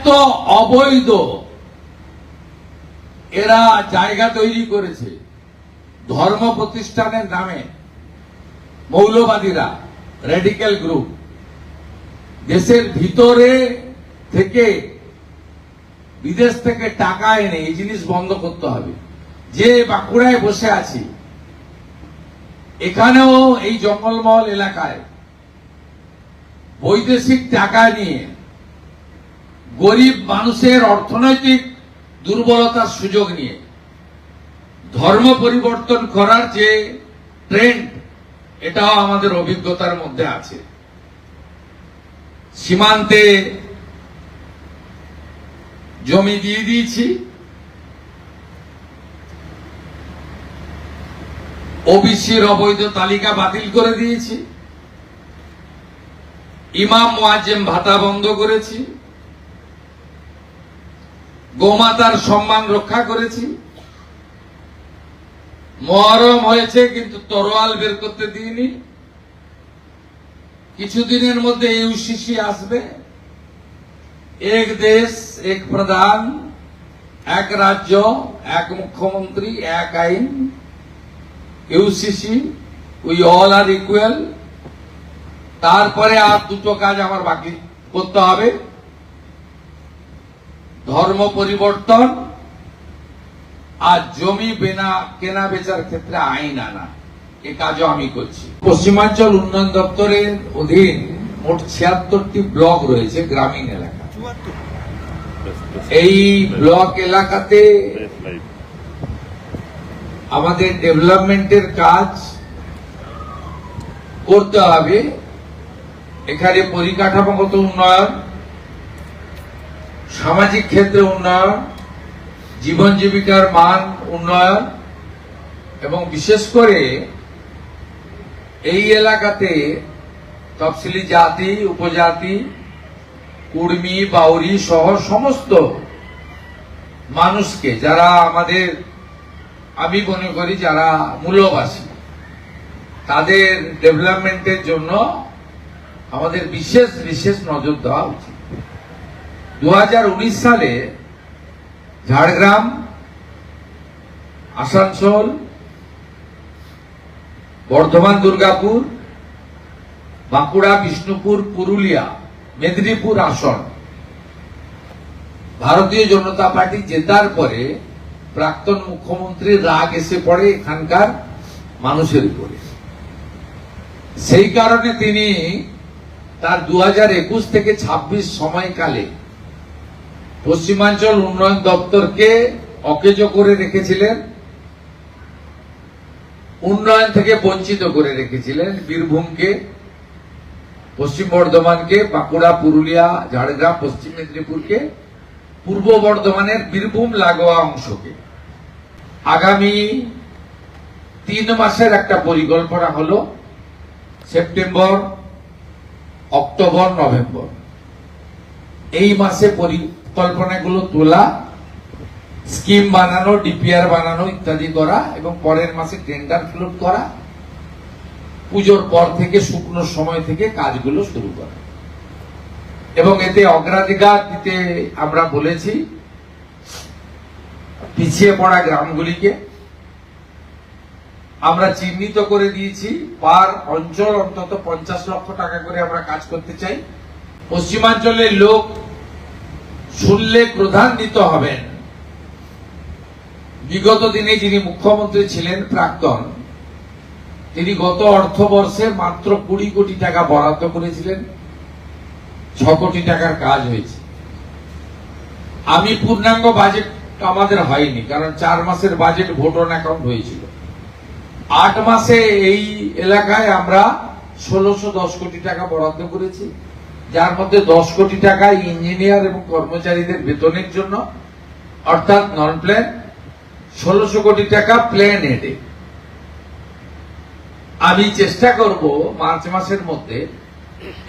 এত অবৈধ এরা জায়গা তৈরি করেছে ধর্ম প্রতিষ্ঠানের নামে। মৌলবাদীরা, রেডিক্যাল গ্রুপ দেশের ভিতরে থেকে বিদেশ থেকে টাকা এনে এই জিনিস বন্ধ করতে হবে। যে বাঁকুড়ায় বসে আছি, এখানেও এই জঙ্গলমহল এলাকায় বৈদেশিক টাকা নিয়ে গরিব মানুষের অর্থনৈতিক দুর্বলতার সুযোগ নিয়ে ধর্ম পরিবর্তন করার যে ট্রেন্ড, এটাও আমাদের অভিজ্ঞতার মধ্যে আছে। সীমান্তে জমি দিয়ে দিয়েছি, ওবিসির অবৈধ তালিকা বাতিল করে দিয়েছি, ইমাম মুয়াজ্জেম ভাতা বন্ধ করেছি, গোমাতার সম্মান রক্ষা করেছি। মহরম হয়েছে কিন্তু তরোয়াল বের করতে দিইনি। কিছুদিনের মধ্যে ইউসিসি আসবে, এক দেশ এক প্রধান, এক রাজ্য এক মুখ্যমন্ত্রী এক আইন, UCC, we all are equal. তারপরে আর দুটো কাজ আমার বাকি করতে হবে, ধর্ম পরিবর্তন আর জমি কেনা বেচার ক্ষেত্রে আইন আনা। এই কাজও আমি করছি। পশ্চিমাঞ্চল উন্নয়ন দপ্তরের অধীন মোট 76টি ব্লক রয়েছে গ্রামীণ এলাকা। এই ব্লক এলাকাতে আমাদের ডেভেলপমেন্টের কাজ করতে হবে। এখানে পরিকাঠামোগত উন্নয়ন, সামাজিক ক্ষেত্রে উন্নয়ন, জীবন জীবিকার মান উন্নয়ন এবং বিশেষ করে এই এলাকাতে তফসিলি জাতি, উপজাতি, কুর্মী, বাউরি সহ সমস্ত মানুষকে, যারা আমাদের, আমি মনে করি যারা মূলবাসী, তাদের ডেভেলপমেন্টের জন্য আমাদের বিশেষ বিশেষ নজর দেওয়া উচিত। 2019 সালে ঝাড়গ্রাম, আসানসোল, বর্ধমান, দুর্গাপুর, বাঁকুড়া, বিষ্ণুপুর, পুরুলিয়া, মেদিনীপুর আসন ভারতীয় জনতা পার্টি জেতার পরে প্রাক্তন মুখ্যমন্ত্রীর রাগ এসে পড়ে এখানকার মানুষের উপরে। সেই কারণে তিনি তার 2021 থেকে 26 সময়কালে পশ্চিমাঞ্চল উন্নয়ন দপ্তরকে অকেজো করে রেখেছিলেন, উন্নয়ন থেকে বঞ্চিত করে রেখেছিলেন। বীরভূমকে, পশ্চিম বর্ধমানকে, বাঁকুড়া, পুরুলিয়া, ঝাড়গ্রাম, পশ্চিম মেদিনীপুরকে, পূর্ব বর্ধমানের বীরভূম লাগোয়া অংশকে। আগামী 3 মাসের একটা পরিকল্পনা হলো সেপ্টেম্বর, অক্টোবর, নভেম্বর, এই মাসে পরিকল্পনাগুলো তোলা, স্কিম বানানো, ডিপিআর বানানো ইত্যাদি করা এবং পরের মাসে টেন্ডার ফ্লোট করা, পুজোর পর থেকে শুকনো সময় থেকে কাজগুলো শুরু করা। এবং এতে অগ্রাধিকার দিতে আমরা বলেছি পিছিয়ে পড়া গ্রামগুলিকে। আমরা চিহ্নিত করে দিয়েছি পার অঞ্চল অন্তত 50 লক্ষ টাকা করে আমরা কাজ করতে চাই। পশ্চিমাঞ্চলের লোক শুনলে ক্রোধান্বিত হবেন। বিগত দিনে যিনি মুখ্যমন্ত্রী ছিলেন প্রাক্তন, তিনি গত অর্থবর্ষে মাত্র 20 কোটি টাকা বরাদ্দ করেছিলেন, 6 কোটি টাকার কাজ হয়েছে। আমি পূর্ণাঙ্গ বাজেট আমাদের হয়নি, কারণ 4 মাসের বাজেট ভোট অন অ্যাকাউন্ট হয়েছিল। 8 মাসে এই এলাকায় আমরা 1610 কোটি টাকা বরাদ্দ করেছি, যার মধ্যে 10 কোটি টাকা ইঞ্জিনিয়ার এবং কর্মচারীদের বেতনের জন্য, অর্থাৎ নন প্ল্যান, 1600 কোটি টাকা প্ল্যান এডে। আমি চেষ্টা করব মার্চ মাসের মধ্যে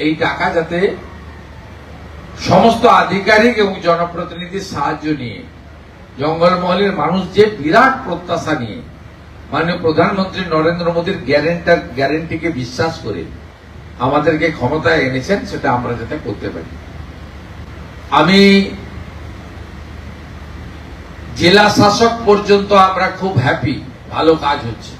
এই টাকা যাতে সমস্ত আধিকারিক এবং জনপ্রতিনিধির সাহায্য নিয়ে, জঙ্গলমহলের মানুষ যে বিরাট প্রত্যাশা নিয়ে মাননীয় প্রধানমন্ত্রী নরেন্দ্র মোদীর গ্যারেন্টিকে বিশ্বাস করে আমাদেরকে ক্ষমতায় এনেছেন, সেটা আমরা যাতে করতে পারি। আমি জেলা শাসক পর্যন্ত আমরা খুব হ্যাপি, ভালো কাজ হচ্ছে।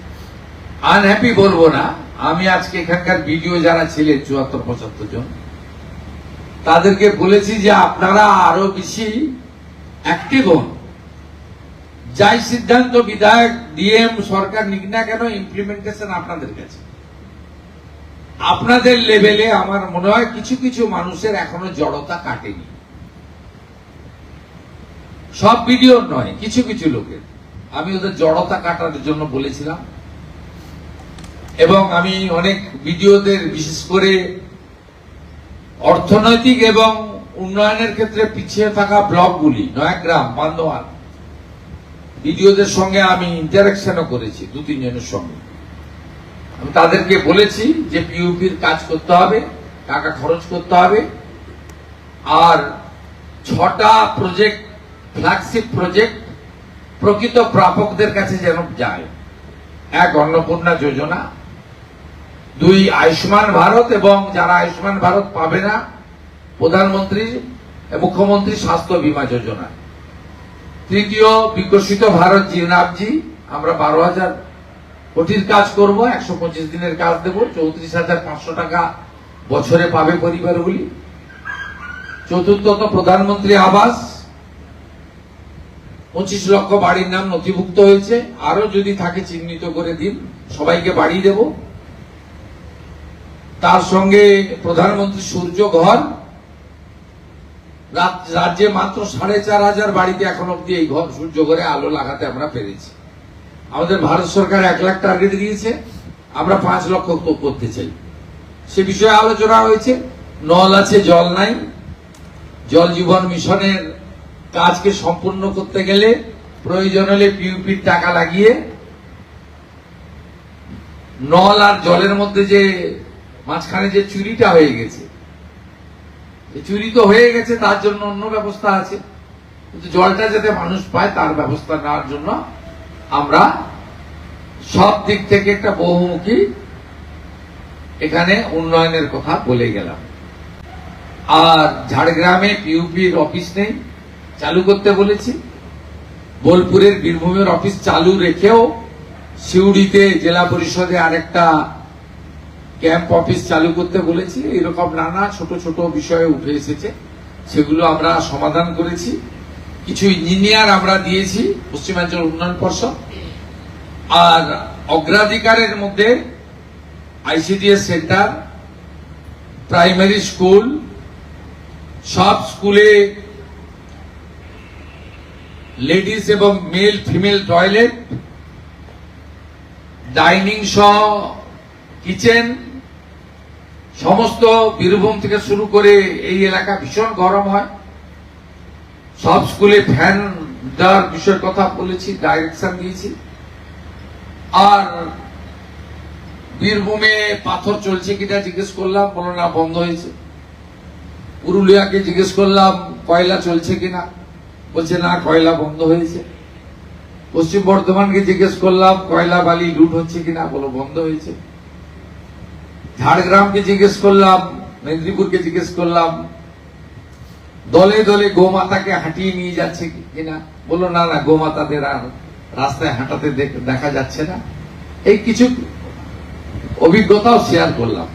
আনহ্যাপি বলবো না, আমি আজকে এখানকার ভিডিও যারা ছিলেন ৭৪-৭৫ জন, তাদেরকে বলেছি যে আপনারা আরো বেশি অ্যাক্টিভ হন। যাই সিদ্ধান্ত বিধায়ক, ডিএম, সরকার নিক না কেন, ইমপ্লিমেন্টেশন আপনাদের কাছে। আপনাদের লেভেলে আমার মনে হয় কিছু কিছু মানুষের এখনো জড়তা কাটেনি। সব ভিডিও নয়, কিছু কিছু লোকের আমি ওদের জড়তা কাটার জন্য বলেছিলাম। এবং আমি অনেক ভিডিওদের, বিশেষ করে অর্থনৈতিক এবং উন্নয়নের ক্ষেত্রে পিছিয়ে থাকা ব্লকগুলি, নয়াগ্রাম, বান্দোয়ান, ভিডিওদের সঙ্গে আমি ইন্টারাকশনও করেছি ২-৩ জনের সঙ্গে। আমি তাদেরকে বলেছি যে পিউপির কাজ করতে হবে, টাকা খরচ করতে হবে, আর ৬টা প্রজেক্ট, ফ্ল্যাগশিপ প্রজেক্ট প্রকৃত প্রাপকদের কাছে যেন যায়। ১ অন্নপূর্ণা যোজনা, ২ আয়ুষ্মান ভারত, এবং যারা আয়ুষ্মান ভারত পাবে না, প্রধানমন্ত্রী মুখ্যমন্ত্রী স্বাস্থ্য বীমা যোজনা। ৩য় বিকশিত ভারত জিনাবজি, আমরা ১২,০০০ কোটির কাজ করব, ১২৫ দিনের কাজ দেব, ৩৪,৫০০ টাকা বছরে পাবে পরিবারগুলি। ৪র্থত প্রধানমন্ত্রী আবাস, ২৫ লক্ষ বাড়ির নাম নথিভুক্ত হয়েছে, আরো যদি থাকে চিহ্নিত করে দিন, সবাইকে বাড়ি দেব। তার সঙ্গে প্রধানমন্ত্রী সূর্য ঘর, রাজ্যে মাত্র ৪,৫০০ বাড়িতে এখন অব্দি এই ঘর, সূর্য ঘরে আলো লাগাতে আমরা পেরেছি। আমাদের ভারত সরকার ১ লাখ টার্গেট দিয়েছে, আমরা ৫ লক্ষ করতে চাই। সে বিষয়ে আলোচনা হয়েছে। নল আছে, জল নাই। জল জীবন মিশনের কাজকে সম্পূর্ণ করতে গেলে প্রয়োজন হলে পিউপির টাকা লাগিয়ে নল আর জলের মধ্যে যে মাঝখানে যে চুরিটা হয়ে গেছে, চুরি তো হয়ে গেছে, তার জন্য অন্য ব্যবস্থা আছে, কিন্তু জলটা যাতে মানুষ পায় তার ব্যবস্থা নেওয়ার জন্য আমরা সব দিক থেকে একটা বহুমুখী এখানে উন্নয়নের কথা বলে গেলাম। আর ঝাড়গ্রামে পিউপির অফিস নেই, চালু করতে বলেছি। বোলপুরের বীরভূমের অফিস চালু রেখেও সিউড়িতে জেলা পরিষদে আরেকটা ক্যাম্প অফিস চালু করতে বলেছি। এরকম নানা ছোট ছোট বিষয়ে উঠে এসেছে, সেগুলো আমরা সমাধান করেছি। কিছু ইঞ্জিনিয়ার আমরা দিয়েছি পশ্চিমাঞ্চল উন্নয়ন পর্ষদ। আর অগ্রাধিকারের মধ্যে আইসিডিএস সেন্টার, প্রাইমারি স্কুল, সব স্কুলে লেডিস এবং মেল ফিমেল টয়লেট, ডাইনিং সহ কিচেন, সমস্ত বীরভূম থেকে শুরু করে এই এলাকা ভীষণ গরম হয়, সব স্কুলে ফ্যান দেওয়ার বিষয়ের কথা বলেছি, ডাইরেকশন দিয়েছি। আর বীরভূমে পাথর চলছে কিনা জিজ্ঞেস করলাম, বলো না বন্ধ হয়েছে। পুরুলিয়াকে জিজ্ঞেস করলাম কয়লা চলছে কিনা, বলছে না কয়লা বন্ধ হয়েছে। পশ্চিম বর্ধমানকে জিজ্ঞেস করলাম কয়লা বালি লুট হচ্ছে কিনা, বলো বন্ধ হয়েছে। ঝাড়গ্রামকে জিজ্ঞেস করলাম, মেদিনীপুরকে জিজ্ঞেস করলাম দলে দলে গোমাতাকে হাঁটিয়ে নিয়ে যাচ্ছে কিনা, বললো না না গোমাতাদের আর রাস্তায় হাঁটাতে দেখা যাচ্ছে না। এই কিছু অভিজ্ঞতাও শেয়ার করলাম।